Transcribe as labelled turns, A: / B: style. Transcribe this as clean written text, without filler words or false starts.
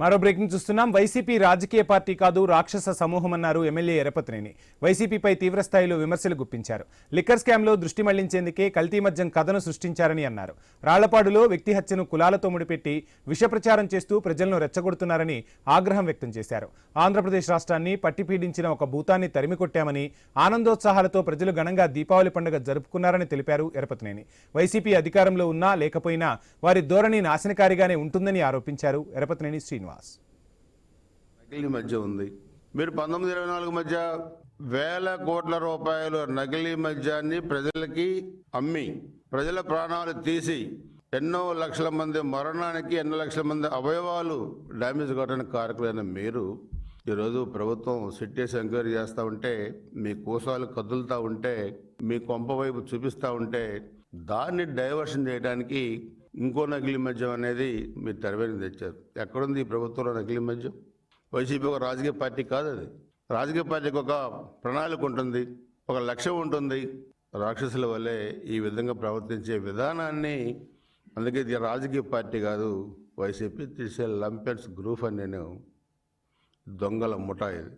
A: మరో బ్రేకింగ్ చూస్తున్నాం. వైసీపీ రాజకీయ పార్టీ కాదు, రాక్షస సమూహం అన్నారు ఎమ్మెల్యే ఎరపతినేని. వైసీపీపై తీవ్రస్థాయిలో విమర్శలు గుప్పించారు. లిక్కర్ స్కామ్లో దృష్టి మళ్లించేందుకే కల్తీ మద్యం కథను సృష్టించారని అన్నారు. రాళ్లపాడులో వ్యక్తి హత్యను కులాలతో ముడిపెట్టి విష ప్రచారం చేస్తూ ప్రజలను రెచ్చగొడుతున్నారని ఆగ్రహం వ్యక్తం చేశారు. ఆంధ్రప్రదేశ్ రాష్ట్రాన్ని పట్టిపీడించిన ఒక భూతాన్ని తరిమికొట్టామని, ఆనందోత్సాహాలతో ప్రజలు ఘనంగా దీపావళి పండుగ జరుపుకున్నారని తెలిపారు ఎరపతినేని. వైసీపీ అధికారంలో ఉన్నా లేకపోయినా వారి ధోరణి నాశనకారిగానే ఉంటుందని ఆరోపించారు ఎరపతినేని శ్రీనివాస్.
B: నకిలీ మధ్య ఉంది. మీరు 1924 మధ్య వేల కోట్ల రూపాయలు నకిలీ మద్యాన్ని ప్రజలకి అమ్మి ప్రజల ప్రాణాలు తీసి ఎన్నో లక్షల మంది మరణానికి, ఎన్నో లక్షల మంది అవయవాలు డ్యామేజ్ కావడానికి కారకులైన మీరు ఈరోజు ప్రభుత్వం సిట్టేసి ఎంక్వైరీ చేస్తూ ఉంటే, మీ కోసాలు కదులుతూ ఉంటే, మీ కొంప వైపు చూపిస్తూ ఉంటే, దాన్ని డైవర్షన్ చేయడానికి ఇంకో నకిలీ మద్యం అనేది మీరు తెరవేసి తెచ్చారు. ఎక్కడుంది ఈ ప్రభుత్వంలో నకిలీ మద్యం? వైసీపీ ఒక రాజకీయ పార్టీ కాదు. అది రాజకీయ పార్టీకి ఒక ప్రణాళిక ఉంటుంది, ఒక లక్ష్యం ఉంటుంది. రాక్షసుల వల్లే ఈ విధంగా ప్రవర్తించే విధానాన్ని, అందుకే ఇది రాజకీయ పార్టీ కాదు వైసీపీ, లంపెన్స్ గ్రూప్ అని నేను దొంగల ముఠా ఇది.